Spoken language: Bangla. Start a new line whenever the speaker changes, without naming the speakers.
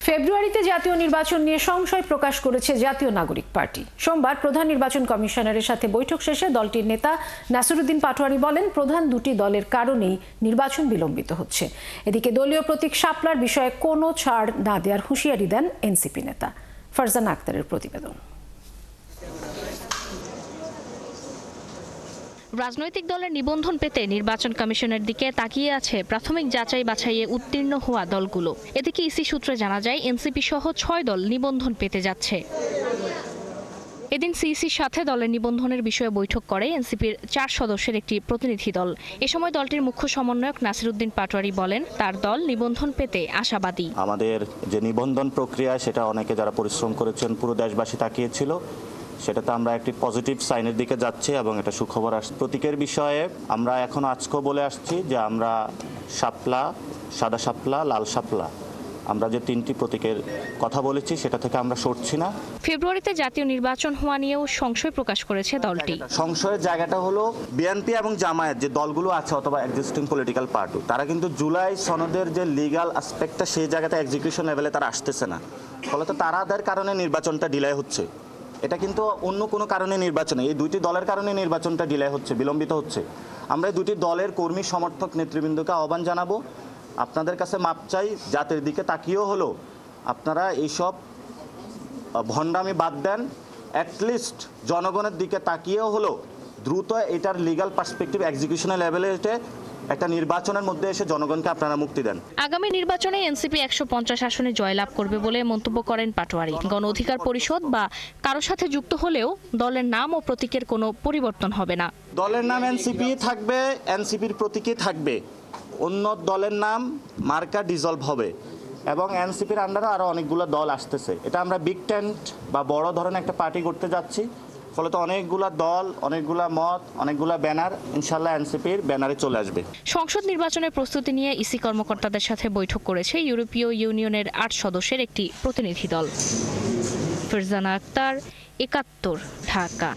ফেব্রুয়ারিতে জাতীয় নির্বাচন নিয়ে সংশয় প্রকাশ করেছে জাতীয় নাগরিক পার্টি। সোমবার প্রধান নির্বাচন কমিশনারের সাথে বৈঠক শেষে দলটির নেতা নাসিরুদ্দিন পাটোয়ারি বলেন, প্রধান দুটি দলের কারণেই নির্বাচন বিলম্বিত হচ্ছে। এদিকে দলীয় প্রতীক শাপলার বিষয়ে কোনো ছাড় না দেওয়ার হুঁশিয়ারি দেন এনসিপি নেতা। ফারজানা আক্তারের প্রতিবেদন।
রাজনৈতিক দলের নিবন্ধন পেতে নির্বাচন কমিশনের দিকে তাকিয়ে আছে প্রাথমিক যাচাই বাছাইয়ে উত্তীর্ণ হওয়া দলগুলো। এদিকে ইসি সূত্রে জানা যায়, এনসিপি সহ 6 দল নিবন্ধন পেতে যাচ্ছে। এদিন সিইসির সাথে দলের নিবন্ধনের বিষয়ে বৈঠক করে এনসিপির 4 সদস্যের একটি প্রতিনিধি দল। এ সময় দলটির মুখ্য সমন্বয়ক নাসিরুদ্দিন পাটোয়ারি বলেন, তার দল নিবন্ধন পেতে আশাবাদী।
আমাদের যে নিবন্ধন প্রক্রিয়া, সেটা অনেকে যারা পরিশ্রম করেছেন, পুরো দেশবাসী তাকিয়েছিল, সেটাতে আমরা একটি পজিটিভ সাইনের দিকে যাচ্ছি এবং এটা সুখবর আসছে। প্রতীকের বিষয়ে আমরা এখন আজকেও বলে আসছি যে আমরা শাপলা, সাদা শাপলা, লাল শাপলা, আমরা যে 3টি প্রতীকের কথা বলেছি সেটা থেকে আমরা সরছি না।
ফেব্রুয়ারিতে জাতীয় নির্বাচন হওয়া নিয়েও সংশয় প্রকাশ করেছে দলটি।
সংশয়ের জায়গাটা হলো বিএনপি এবং জামায়াত যে দলগুলো আছে অথবা এক্সিস্টিং পলিটিক্যাল পার্টি, তারা কিন্তু জুলাই সনদের যে লিগ্যাল অ্যাসপেক্টটা সেই জায়গাতে এক্সিকিউশন লেভেলে তারা আসতেছে না। ফলে তো তাদের কারণে নির্বাচনটা ডিলে হচ্ছে। এটা কিন্তু অন্য কোনো কারণে নির্বাচনে, এই দুইটি দলের কারণে নির্বাচনটা ডিলে হচ্ছে, বিলম্বিত হচ্ছে। আমরা এই দুটি দলের কর্মী সমর্থক নেতৃবৃন্দকে আহ্বান জানাবো, আপনাদের কাছে মাপ চাই, জাতির দিকে তাকিয়েও হলো আপনারা এইসব ভণ্ডামি বাদ দেন। অ্যাটলিস্ট জনগণের দিকে তাকিয়েও হলো দ্রুত এটার লিগ্যাল পার্সপেক্টিভ এক্সিকিউশনের লেভেলে একটা নির্বাচনের মধ্যে এসে জনগণকে আপনারা মুক্তি দেন।
আগামী নির্বাচনে এনসিপি 150 আসনে জয়লাভ করবে বলে মন্তব্য করেন পাটোয়ারি। গণ অধিকার পরিষদ বা কারো সাথে যুক্ত হলেও দলের নাম ও প্রতীকের কোনো পরিবর্তন হবে না।
দলের নাম এনসিপি থাকবে, এনসিপির প্রতীকই থাকবে, অন্য দলের নাম মার্কা ডিজলভ হবে এবং এনসিপির আন্ডারে আরও অনেকগুলো দল আসতেছে। এটা আমরা বিগ টেন্ট বা বড় ধরনের একটা পার্টি করতে যাচ্ছি। ফলে তো অনেকগুলা দল, অনেকগুলা মত, অনেকগুলা ব্যানার ইনশাল্লাহ এনসিপির ব্যানারে চলে আসবে।
সংসদ নির্বাচনের প্রস্তুতি নিয়ে ইসি কর্মকর্তাদের সাথে বৈঠক করেছে ইউরোপীয় ইউনিয়নের 8 সদস্যের একটি প্রতিনিধি দল। ফারজানা আক্তার, 71, ঢাকা।